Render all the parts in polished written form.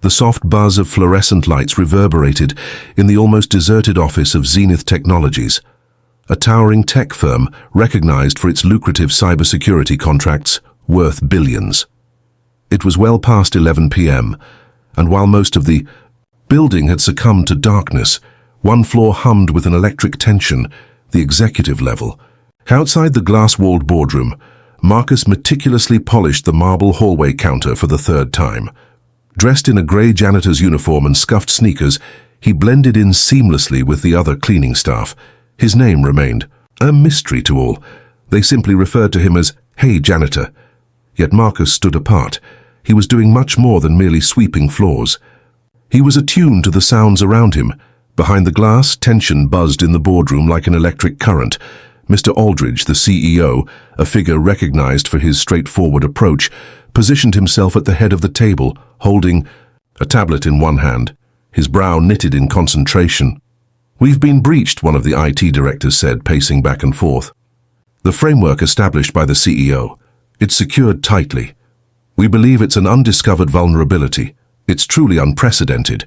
The soft buzz of fluorescent lights reverberated in the almost deserted office of Zenith Technologies, a towering tech firm recognized for its lucrative cybersecurity contracts worth billions. It was well past 11 p.m., and while most of the building had succumbed to darkness, one floor hummed with an electric tension, the executive level. Outside the glass-walled boardroom, Marcus meticulously polished the marble hallway counter for the third time. Dressed in a grey janitor's uniform and scuffed sneakers, he blended in seamlessly with the other cleaning staff. His name remained a mystery to all. They simply referred to him as, "Hey, Janitor." Yet Marcus stood apart. He was doing much more than merely sweeping floors. He was attuned to the sounds around him. Behind the glass, tension buzzed in the boardroom like an electric current. Mr. Aldridge, the CEO, a figure recognized for his straightforward approach, positioned himself at the head of the table, holding a tablet in one hand, his brow knitted in concentration. "We've been breached," one of the IT directors said, pacing back and forth. "The framework established by the CEO. It's secured tightly. We believe it's an undiscovered vulnerability. It's truly unprecedented.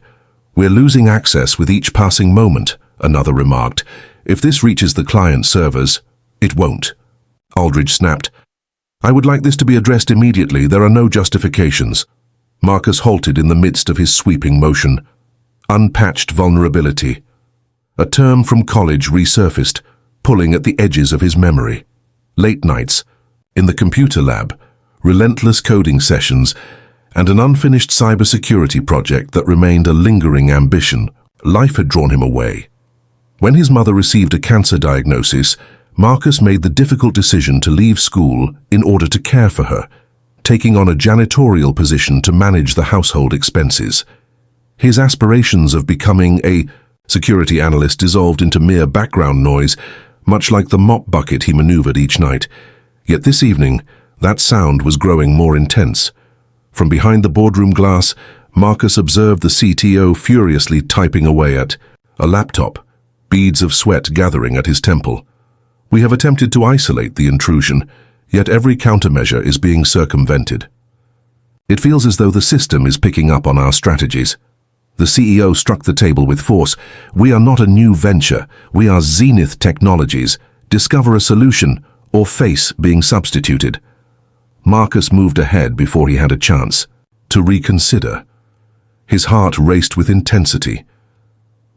We're losing access with each passing moment," another remarked. "If this reaches the client servers, it won't." Aldridge snapped. "I would like this to be addressed immediately. There are no justifications." Marcus halted in the midst of his sweeping motion. Unpatched vulnerability. A term from college resurfaced, pulling at the edges of his memory. Late nights, in the computer lab, relentless coding sessions, and an unfinished cybersecurity project that remained a lingering ambition. Life had drawn him away. When his mother received a cancer diagnosis, Marcus made the difficult decision to leave school in order to care for her, taking on a janitorial position to manage the household expenses. His aspirations of becoming a security analyst dissolved into mere background noise, much like the mop bucket he maneuvered each night. Yet this evening, that sound was growing more intense. From behind the boardroom glass, Marcus observed the CTO furiously typing away at a laptop, beads of sweat gathering at his temple. "We have attempted to isolate the intrusion, yet every countermeasure is being circumvented. It feels as though the system is picking up on our strategies." The CEO struck the table with force. "We are not a new venture. We are Zenith Technologies. Discover a solution, or face being substituted." Marcus moved ahead before he had a chance to reconsider. His heart raced with intensity.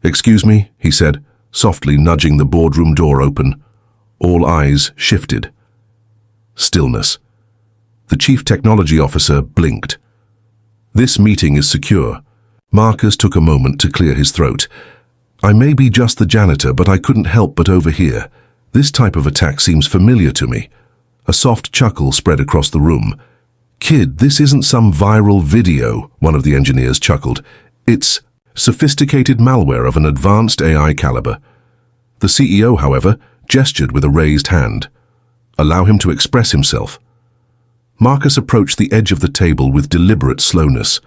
"Excuse me," he said, softly nudging the boardroom door open. All eyes shifted. Stillness. The chief technology officer blinked. "This meeting is secure." Marcus took a moment to clear his throat. "I may be just the janitor, but I couldn't help but overhear. This type of attack seems familiar to me." A soft chuckle spread across the room. "Kid, this isn't some viral video," one of the engineers chuckled. "It's sophisticated malware of an advanced AI caliber." The CEO, however, gestured with a raised hand. "Allow him to express himself." Marcus approached the edge of the table with deliberate slowness.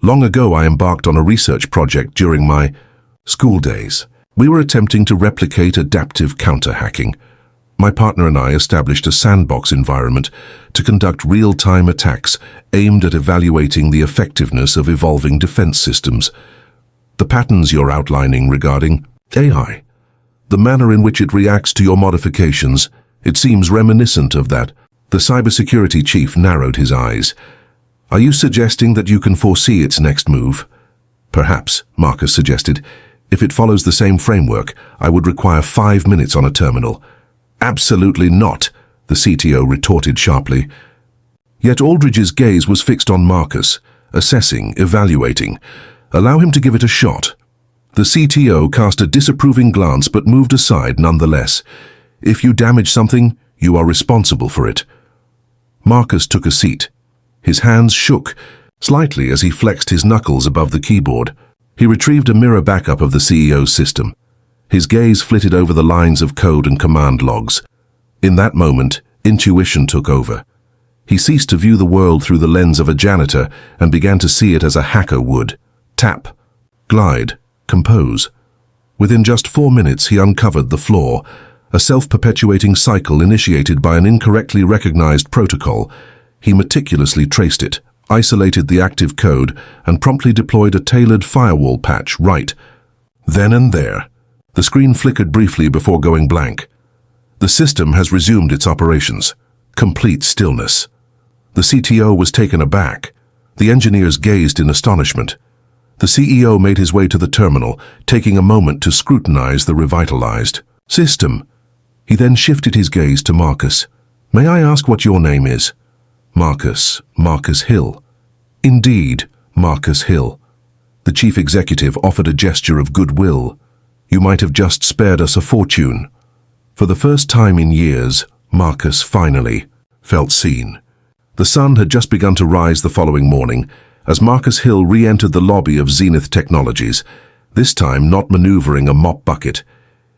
"Long ago, I embarked on a research project during my school days. We were attempting to replicate adaptive counter-hacking. My partner and I established a sandbox environment to conduct real-time attacks aimed at evaluating the effectiveness of evolving defense systems. The patterns you're outlining regarding AI, the manner in which it reacts to your modifications, it seems reminiscent of that." The cybersecurity chief narrowed his eyes. "Are you suggesting that you can foresee its next move?" "Perhaps," Marcus suggested. "If it follows the same framework, I would require 5 minutes on a terminal." "Absolutely not," the CTO retorted sharply. Yet Aldridge's gaze was fixed on Marcus, assessing, evaluating. "Allow him to give it a shot." The CTO cast a disapproving glance but moved aside nonetheless. "If you damage something, you are responsible for it." Marcus took a seat. His hands shook slightly as he flexed his knuckles above the keyboard. He retrieved a mirror backup of the CEO's system. His gaze flitted over the lines of code and command logs. In that moment, intuition took over. He ceased to view the world through the lens of a janitor and began to see it as a hacker would. Tap, glide, compose. Within just 4 minutes, he uncovered the flaw, a self-perpetuating cycle initiated by an incorrectly recognized protocol. He meticulously traced it, isolated the active code, and promptly deployed a tailored firewall patch right then and there. The screen flickered briefly before going blank. The system has resumed its operations. Complete stillness. The CTO was taken aback. The engineers gazed in astonishment. The CEO made his way to the terminal, taking a moment to scrutinize the revitalized system. He then shifted his gaze to Marcus. "May I ask what your name is?" "Marcus Hill." "Indeed, Marcus Hill." The chief executive offered a gesture of goodwill. "You might have just spared us a fortune." For the first time in years, Marcus finally felt seen. The sun had just begun to rise the following morning as Marcus Hill re-entered the lobby of Zenith Technologies, this time not maneuvering a mop bucket.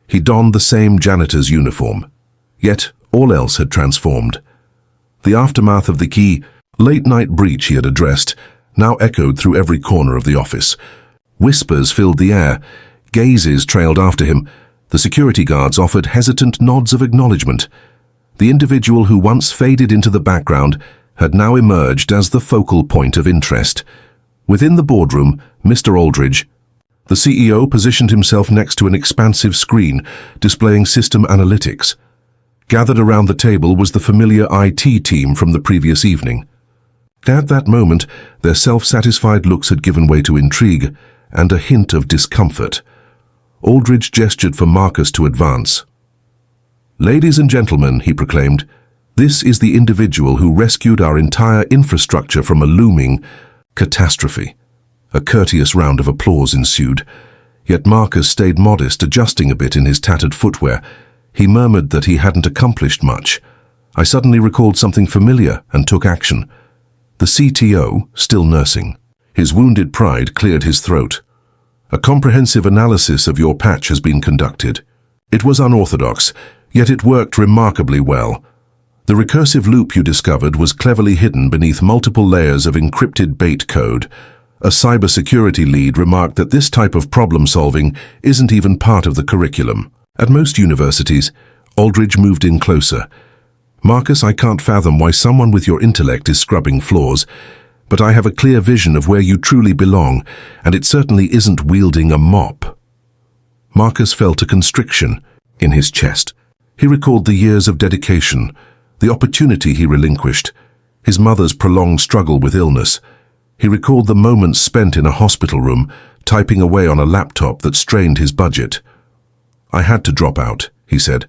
He donned the same janitor's uniform. Yet all else had transformed. The aftermath of the key late-night breach he had addressed now echoed through every corner of the office. Whispers filled the air. Gazes trailed after him. The security guards offered hesitant nods of acknowledgement. The individual who once faded into the background had now emerged as the focal point of interest. Within the boardroom, Mr. Aldridge, the CEO, positioned himself next to an expansive screen displaying system analytics. Gathered around the table was the familiar IT team from the previous evening. At that moment, their self-satisfied looks had given way to intrigue and a hint of discomfort. Aldridge gestured for Marcus to advance. "Ladies and gentlemen," he proclaimed, "this is the individual who rescued our entire infrastructure from a looming catastrophe." A courteous round of applause ensued. Yet Marcus stayed modest, adjusting a bit in his tattered footwear. He murmured that he hadn't accomplished much. I suddenly recalled something familiar and took action. The CTO, still nursing. His wounded pride cleared his throat. "A comprehensive analysis of your patch has been conducted. It was unorthodox, yet it worked remarkably well. The recursive loop you discovered was cleverly hidden beneath multiple layers of encrypted bait code. A cybersecurity lead remarked that this type of problem-solving isn't even part of the curriculum. At most universities." Aldridge moved in closer. "Marcus, I can't fathom why someone with your intellect is scrubbing floors, but I have a clear vision of where you truly belong, and it certainly isn't wielding a mop." Marcus felt a constriction in his chest. He recalled the years of dedication, the opportunity he relinquished, his mother's prolonged struggle with illness. He recalled the moments spent in a hospital room, typing away on a laptop that strained his budget. "I had to drop out," he said,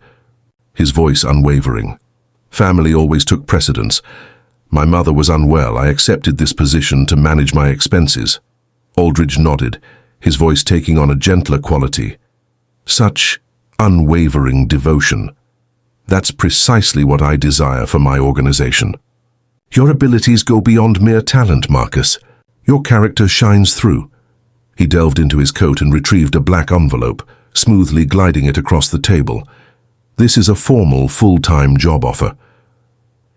his voice unwavering. "Family always took precedence. My mother was unwell. I accepted this position to manage my expenses." Aldridge nodded, his voice taking on a gentler quality. "Such unwavering devotion. That's precisely what I desire for my organization." "Your abilities go beyond mere talent, Marcus. Your character shines through." He delved into his coat and retrieved a black envelope, smoothly gliding it across the table. "This is a formal, full-time job offer.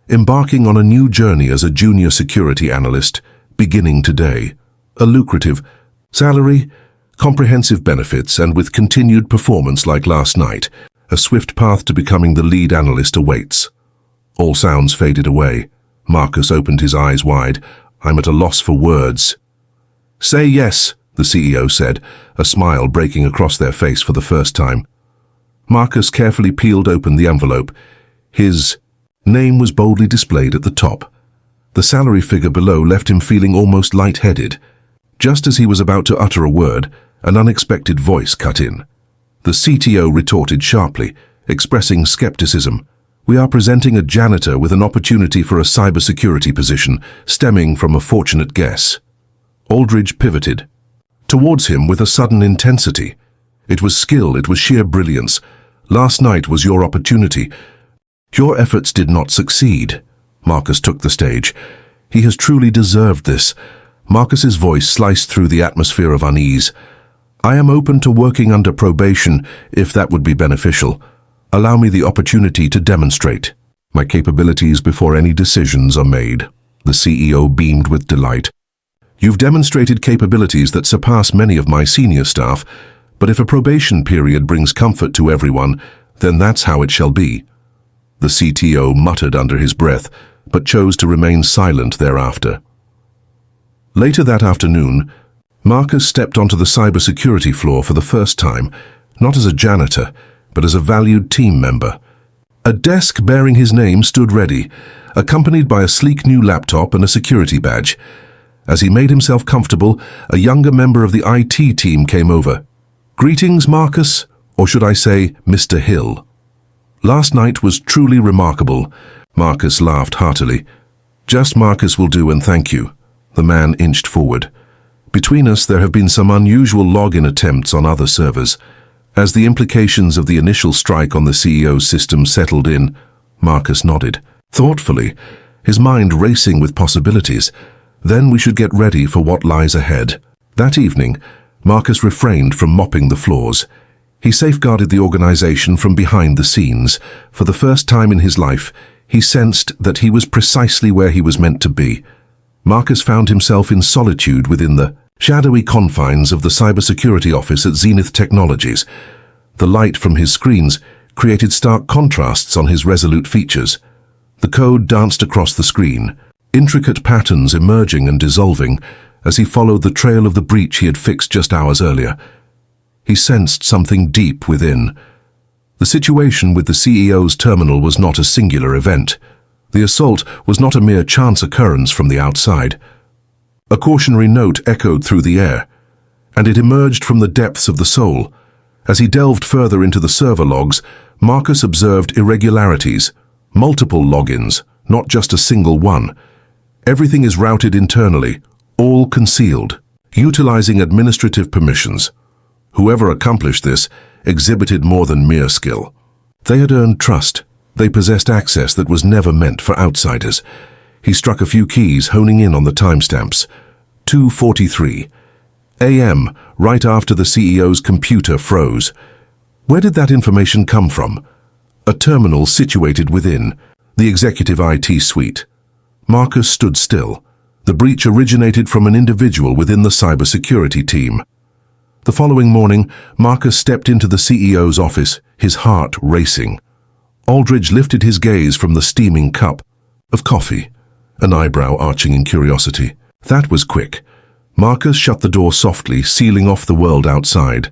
Embarking on a new journey as a junior security analyst, beginning today. A lucrative salary, comprehensive benefits, and with continued performance like last night, a swift path to becoming the lead analyst awaits." All sounds faded away. Marcus opened his eyes wide. "I'm at a loss for words." "Say yes," the CEO said, a smile breaking across their face for the first time. Marcus carefully peeled open the envelope. His name was boldly displayed at the top. The salary figure below left him feeling almost lightheaded. Just as he was about to utter a word, an unexpected voice cut in. The CTO retorted sharply, expressing skepticism. "We are presenting a janitor with an opportunity for a cybersecurity position, stemming from a fortunate guess." Aldridge pivoted towards him with a sudden intensity. "It was skill, it was sheer brilliance. Last night was your opportunity. Your efforts did not succeed." Marcus took the stage. "He has truly deserved this." Marcus's voice sliced through the atmosphere of unease. "I am open to working under probation, if that would be beneficial. Allow me the opportunity to demonstrate my capabilities before any decisions are made." The CEO beamed with delight. "You've demonstrated capabilities that surpass many of my senior staff, but if a probation period brings comfort to everyone, then that's how it shall be." The CTO muttered under his breath, but chose to remain silent thereafter. Later that afternoon, Marcus stepped onto the cybersecurity floor for the first time, not as a janitor, but as a valued team member. A desk bearing his name stood ready, accompanied by a sleek new laptop and a security badge. As he made himself comfortable, a younger member of the IT team came over. "Greetings, Marcus, or should I say, Mr. Hill." "Last night was truly remarkable." Marcus laughed heartily. "Just Marcus will do, and thank you." The man inched forward. "Between us, there have been some unusual login attempts on other servers. As the implications of the initial strike on the CEO's system settled in," Marcus nodded, thoughtfully, his mind racing with possibilities. "Then we should get ready for what lies ahead." That evening, Marcus refrained from mopping the floors. He safeguarded the organization from behind the scenes. For the first time in his life, he sensed that he was precisely where he was meant to be. Marcus found himself in solitude within the shadowy confines of the cybersecurity office at Zenith Technologies. The light from his screens created stark contrasts on his resolute features. The code danced across the screen, intricate patterns emerging and dissolving as he followed the trail of the breach he had fixed just hours earlier. He sensed something deep within. The situation with the CEO's terminal was not a singular event. The assault was not a mere chance occurrence from the outside. A cautionary note echoed through the air, and it emerged from the depths of the soul. As he delved further into the server logs, Marcus observed irregularities, multiple logins, not just a single one. Everything is routed internally, all concealed, utilizing administrative permissions. Whoever accomplished this exhibited more than mere skill. They had earned trust. They possessed access that was never meant for outsiders. He struck a few keys, honing in on the timestamps. 2:43 a.m., right after the CEO's computer froze. Where did that information come from? A terminal situated within the executive IT suite. Marcus stood still. The breach originated from an individual within the cybersecurity team. The following morning, Marcus stepped into the CEO's office, his heart racing. Aldridge lifted his gaze from the steaming cup of coffee, an eyebrow arching in curiosity. That was quick. Marcus shut the door softly, sealing off the world outside.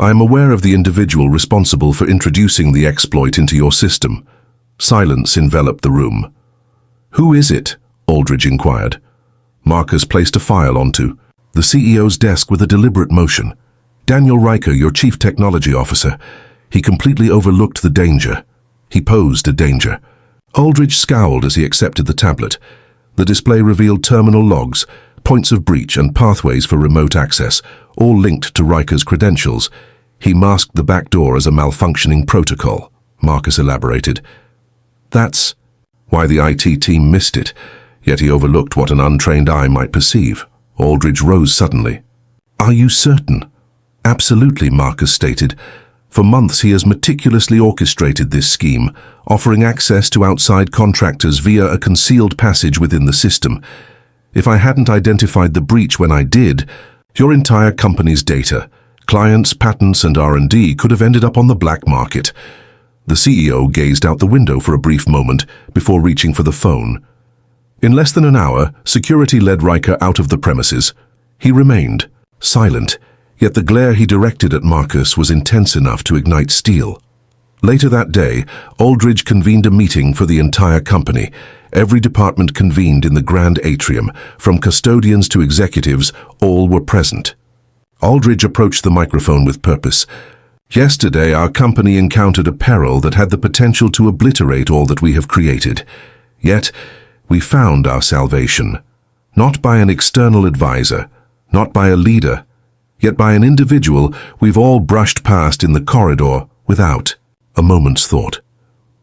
"I am aware of the individual responsible for introducing the exploit into your system." Silence enveloped the room. "Who is it?" Aldridge inquired. Marcus placed a file onto the CEO's desk with a deliberate motion. "Daniel Riker, your chief technology officer." He completely overlooked the danger. He posed a danger. Aldridge scowled as he accepted the tablet. The display revealed terminal logs, points of breach and pathways for remote access, all linked to Riker's credentials. He masked the back door as a malfunctioning protocol, Marcus elaborated. "That's why the IT team missed it, yet he overlooked what an untrained eye might perceive." Aldridge rose suddenly. "Are you certain?" "Absolutely," Marcus stated. "For months he has meticulously orchestrated this scheme, offering access to outside contractors via a concealed passage within the system. If I hadn't identified the breach when I did, your entire company's data, clients, patents, and R&D could have ended up on the black market." The CEO gazed out the window for a brief moment before reaching for the phone. In less than an hour, security led Riker out of the premises. He remained silent, yet the glare he directed at Marcus was intense enough to ignite steel. Later that day, Aldridge convened a meeting for the entire company. Every department convened in the grand atrium, from custodians to executives, all were present. Aldridge approached the microphone with purpose. "Yesterday, our company encountered a peril that had the potential to obliterate all that we have created. Yet, we found our salvation. Not by an external advisor, not by a leader, yet by an individual we've all brushed past in the corridor without a moment's thought."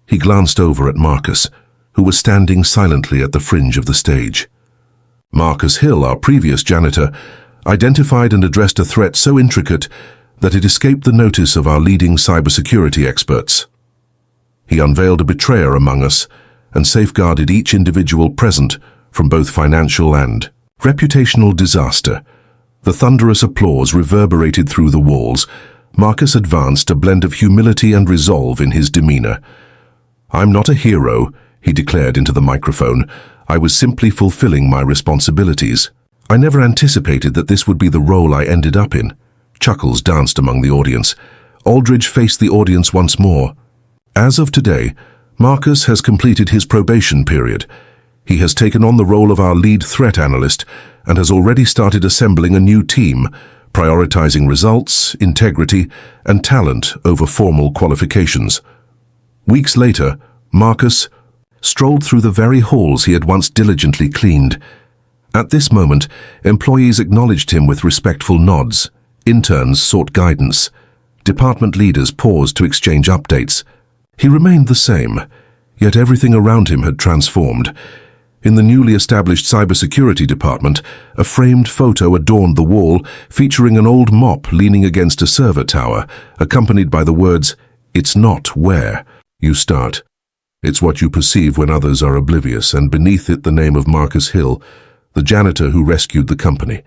He glanced over at Marcus, who was standing silently at the fringe of the stage. Marcus Hill, our previous janitor, identified and addressed a threat so intricate that it escaped the notice of our leading cybersecurity experts. He unveiled a betrayer among us and safeguarded each individual present from both financial and reputational disaster. The thunderous applause reverberated through the walls. Marcus advanced, a blend of humility and resolve in his demeanor. "I'm not a hero," he declared into the microphone. "I was simply fulfilling my responsibilities." I never anticipated that this would be the role I ended up in. Chuckles danced among the audience. Aldridge faced the audience once more. As of today, Marcus has completed his probation period. He has taken on the role of our lead threat analyst and has already started assembling a new team, prioritizing results, integrity, and talent over formal qualifications. Weeks later, Marcus strolled through the very halls he had once diligently cleaned. At this moment, employees acknowledged him with respectful nods. Interns sought guidance. Department leaders paused to exchange updates. He remained the same, yet everything around him had transformed. In the newly established cybersecurity department, a framed photo adorned the wall featuring an old mop leaning against a server tower, accompanied by the words, "It's not where you start. It's what you perceive when others are oblivious," and beneath it the name of Marcus Hill, the janitor who rescued the company.